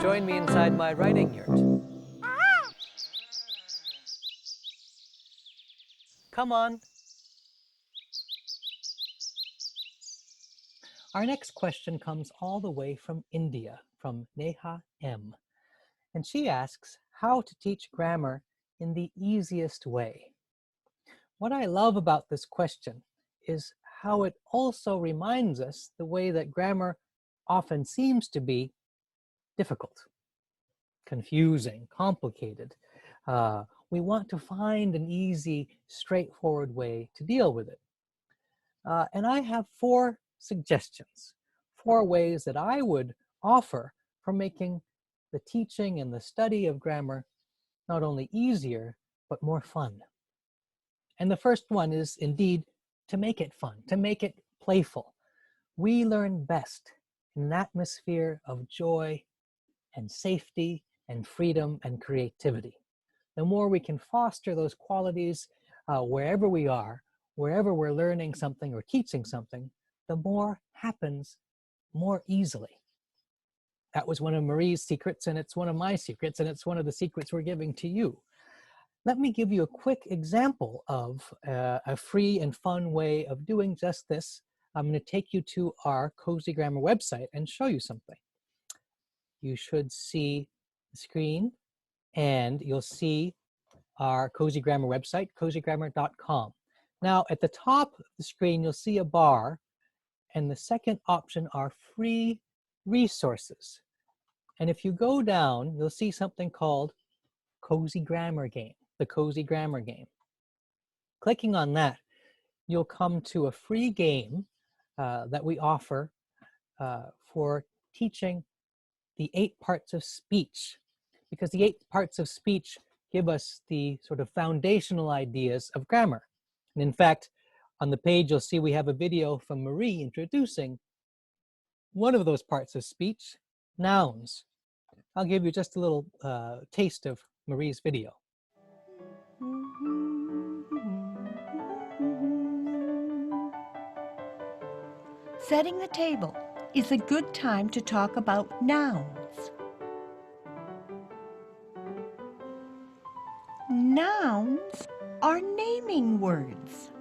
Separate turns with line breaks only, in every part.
Join me inside my writing yurt. Come on. Our next question comes all the way from India, from Neha M. And she asks how to teach grammar in the easiest way. What I love about this question is how it also reminds us the way that grammar often seems to be difficult, confusing, complicated. We want to find an easy, straightforward way to deal with it. And I have 4 suggestions, 4 ways that I would offer for making the teaching and the study of grammar not only easier, but more fun. And the first one is indeed to make it fun, to make it playful. We learn best in an atmosphere of joy and safety and freedom and creativity. The more we can foster those qualities wherever we are, wherever we're learning something or teaching something, the more happens more easily. That was one of Marie's secrets, and it's one of my secrets, and it's one of the secrets we're giving to you. Let me give you a quick example of a free and fun way of doing just this. I'm going to take you to our Cozy Grammar website and show you something. You should see the screen, and you'll see our Cozy Grammar website, cozygrammar.com. Now, at the top of the screen, you'll see a bar, and the second option are free resources. And if you go down, you'll see something called Cozy Grammar Game, the Cozy Grammar Game. Clicking on that, you'll come to a free game that we offer for teaching the 8 parts of speech, because the 8 parts of speech give us the sort of foundational ideas of grammar. And in fact, on the page, you'll see we have a video from Marie introducing one of those parts of speech, nouns. I'll give you just a little taste of Marie's video.
Setting the table is a good time to talk about nouns. Nouns are naming words.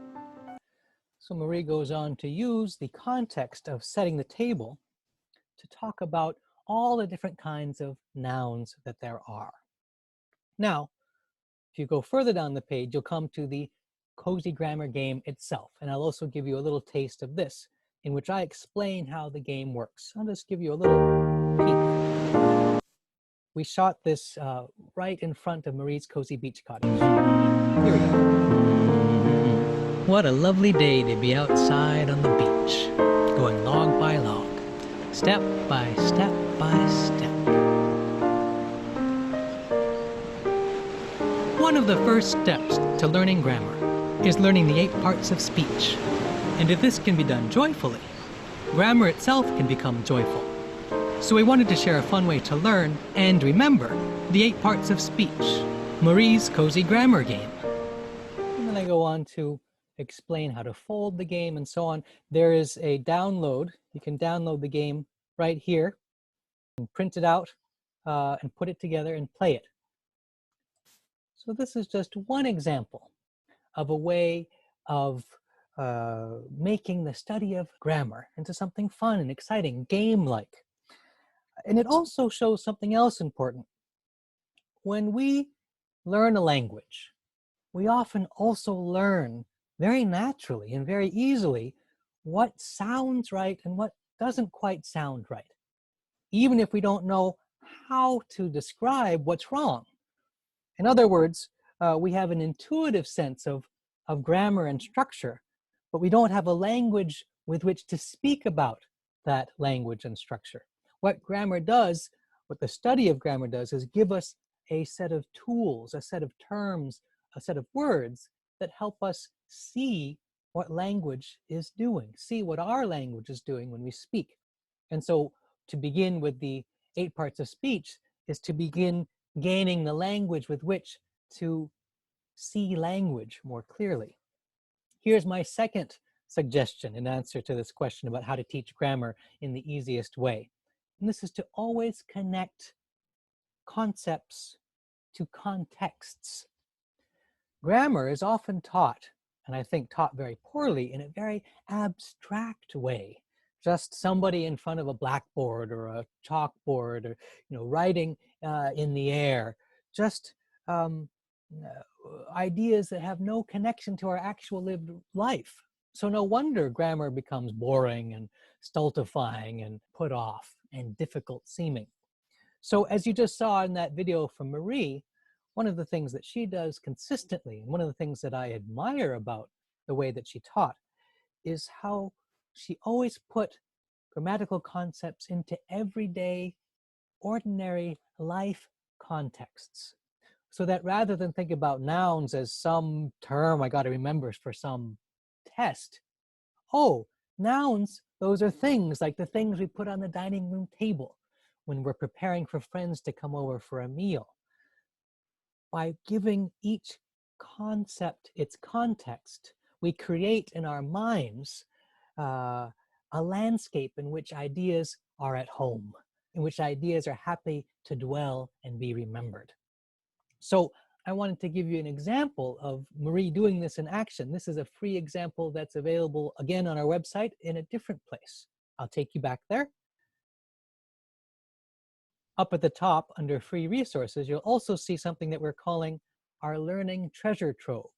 So Marie goes on to use the context of setting the table to talk about all the different kinds of nouns that there are. Now, if you go further down the page, you'll come to the Cozy Grammar Game itself. And I'll also give you a little taste of this, in which I explain how the game works. I'll just give you a little peek. We shot this right in front of Marie's Cozy Beach Cottage. Here we go. What a lovely day to be outside on the beach, going log by log, step by step by step. One of the first steps to learning grammar is learning the 8 parts of speech. And if this can be done joyfully, grammar itself can become joyful. So we wanted to share a fun way to learn and remember the 8 parts of speech, Marie's Cozy Grammar Game. And then I go on to explain how to fold the game and so on. There is a download. You can download the game right here and print it out and put it together and play it. So this is just one example of a way of making the study of grammar into something fun and exciting, game-like. And it also shows something else important. When we learn a language, we often also learn very naturally and very easily what sounds right and what doesn't quite sound right, even if we don't know how to describe what's wrong. In other words, we have an intuitive sense of grammar and structure, but we don't have a language with which to speak about that language and structure. What grammar does, what the study of grammar does, is give us a set of tools, a set of terms, a set of words that help us see what language is doing, see what our language is doing when we speak. And so to begin with the 8 parts of speech is to begin gaining the language with which to see language more clearly. Here's my second suggestion in answer to this question about how to teach grammar in the easiest way. And this is to always connect concepts to contexts. Grammar is often taught, and I think taught very poorly, in a very abstract way. Just somebody in front of a blackboard or a chalkboard, or writing in the air. Just ideas that have no connection to our actual lived life. So no wonder grammar becomes boring and stultifying and put off and difficult seeming. So as you just saw in that video from Marie, one of the things that she does consistently, and one of the things that I admire about the way that she taught, is how she always put grammatical concepts into everyday, ordinary life contexts. So that rather than think about nouns as some term I got to remember for some test, oh, nouns, those are things like the things we put on the dining room table when we're preparing for friends to come over for a meal. By giving each concept its context, we create in our minds a landscape in which ideas are at home, in which ideas are happy to dwell and be remembered. So I wanted to give you an example of Marie doing this in action. This is a free example that's available again on our website in a different place. I'll take you back there. Up at the top under free resources, you'll also see something that we're calling our learning treasure trove.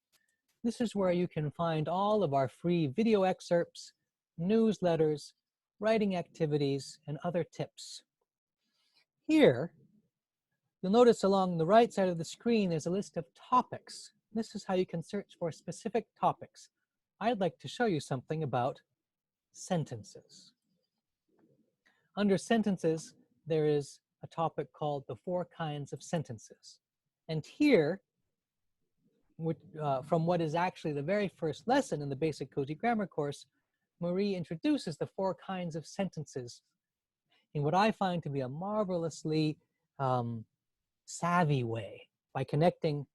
This is where you can find all of our free video excerpts, newsletters, writing activities, and other tips. Here, you'll notice along the right side of the screen there's a list of topics. This is how you can search for specific topics. I'd like to show you something about sentences. Under sentences, there is a topic called the 4 kinds of sentences. And here, from what is actually the very first lesson in the Basic Cozy Grammar course, Marie introduces the 4 kinds of sentences in what I find to be a marvelously savvy way by connecting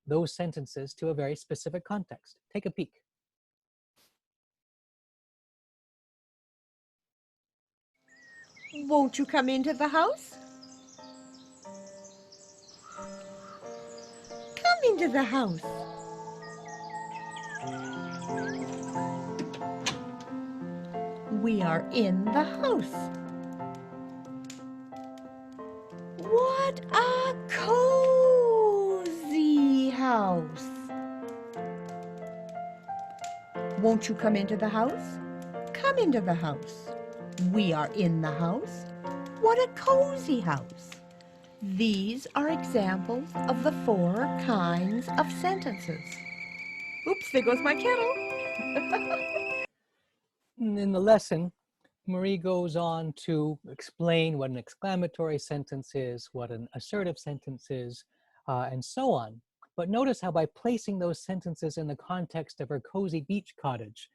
those sentences to a very specific context. Take a peek.
Won't you come into the house? Come into the house. We are in the house. What a cozy house. Won't you come into the house? Come into the house. We are in the house. What a cozy house. These are examples of the 4 kinds of sentences. Oops, there goes my kettle.
In the lesson, Marie goes on to explain what an exclamatory sentence is, what an assertive sentence is, and so on. But notice how by placing those sentences in the context of her cozy beach cottage,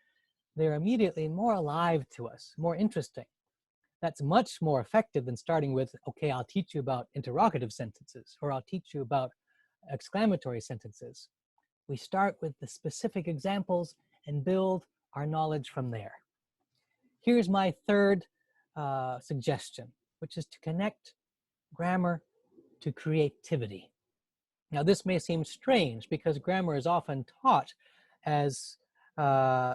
they're immediately more alive to us, more interesting. That's much more effective than starting with, okay, I'll teach you about interrogative sentences, or I'll teach you about exclamatory sentences. We start with the specific examples and build our knowledge from there. Here's my third suggestion, which is to connect grammar to creativity. Now, this may seem strange because grammar is often taught as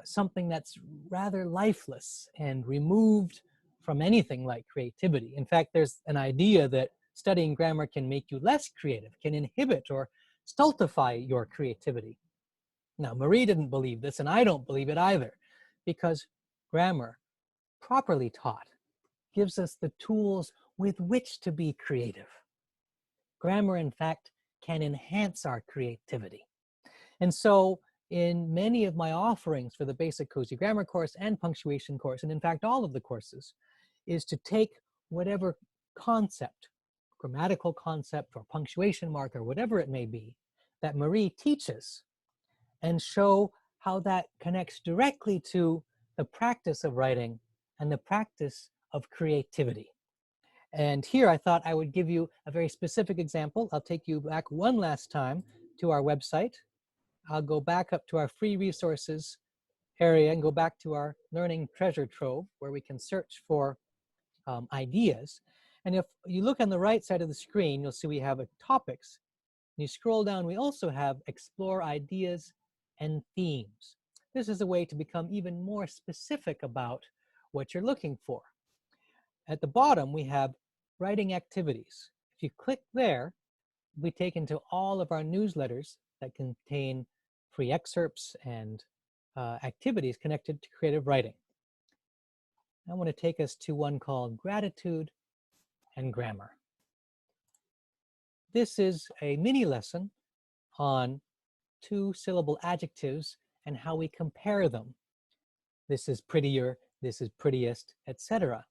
something that's rather lifeless and removed from anything like creativity. In fact, there's an idea that studying grammar can make you less creative, can inhibit or stultify your creativity. Now, Marie didn't believe this, and I don't believe it either, because grammar, properly taught, gives us the tools with which to be creative. Grammar, in fact, can enhance our creativity. And so in many of my offerings for the Basic Cozy Grammar course and punctuation course, and in fact all of the courses, is to take whatever concept, grammatical concept or punctuation mark or whatever it may be, that Marie teaches and show how that connects directly to the practice of writing and the practice of creativity. And here I thought I would give you a very specific example. I'll take you back one last time to our website. I'll go back up to our free resources area and go back to our learning treasure trove where we can search for ideas. And if you look on the right side of the screen, you'll see we have topics. And you scroll down, we also have explore ideas and themes. This is a way to become even more specific about what you're looking for. At the bottom, we have writing activities. If you click there, we take into all of our newsletters that contain free excerpts and activities connected to creative writing. I want to take us to one called Gratitude and Grammar. This is a mini lesson on two-syllable adjectives and how we compare them. This is prettier, this is prettiest, etc.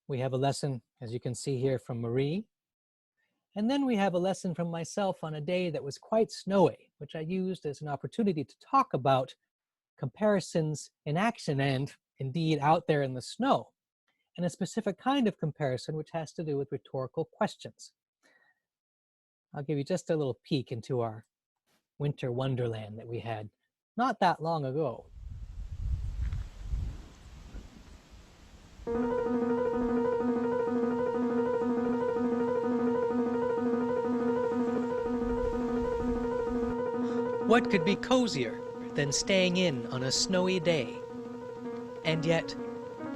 We have a lesson, as you can see here, from Marie. And then we have a lesson from myself on a day that was quite snowy, which I used as an opportunity to talk about comparisons in action and indeed out there in the snow, and a specific kind of comparison which has to do with rhetorical questions. I'll give you just a little peek into our winter wonderland that we had not that long ago. What could be cozier than staying in on a snowy day? And yet,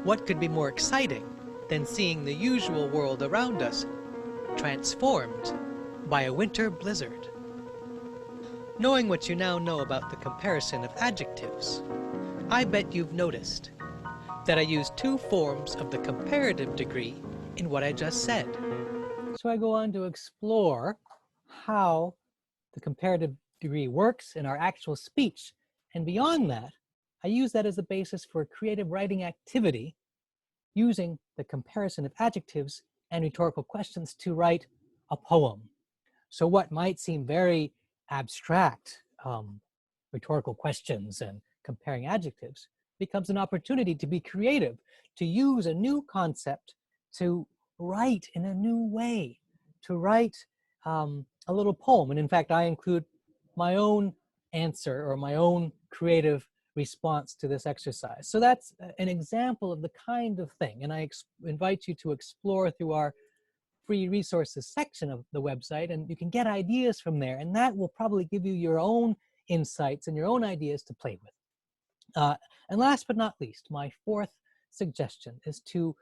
what could be more exciting than seeing the usual world around us transformed by a winter blizzard? Knowing what you now know about the comparison of adjectives, I bet you've noticed that I use two forms of the comparative degree in what I just said. So I go on to explore how the comparative degree works in our actual speech. And beyond that, I use that as a basis for a creative writing activity using the comparison of adjectives and rhetorical questions to write a poem. So what might seem very abstract rhetorical questions and comparing adjectives becomes an opportunity to be creative, to use a new concept, to write in a new way, to write a little poem. And in fact, I include my own answer or my own creative response to this exercise. So that's an example of the kind of thing. And I invite you to explore through our free resources section of the website, and you can get ideas from there. And that will probably give you your own insights and your own ideas to play with. And last but not least, my fourth suggestion is to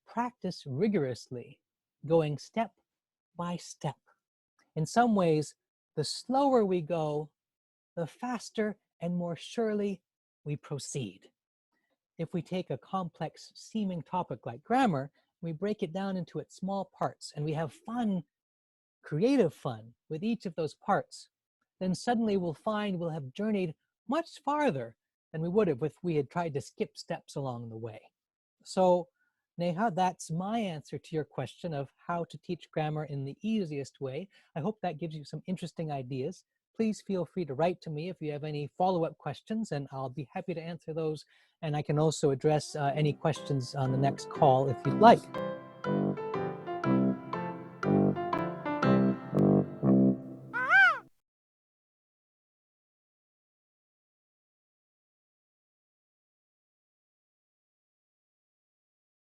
practice rigorously, going step by step. In some ways, the slower we go, the faster and more surely we proceed. If we take a complex seeming topic like grammar, we break it down into its small parts, and we have fun, creative fun with each of those parts, then suddenly we'll find we'll have journeyed much farther than we would have if we had tried to skip steps along the way. So, Neha, that's my answer to your question of how to teach grammar in the easiest way. I hope that gives you some interesting ideas. Please feel free to write to me if you have any follow-up questions, and I'll be happy to answer those. And I can also address any questions on the next call if you'd like.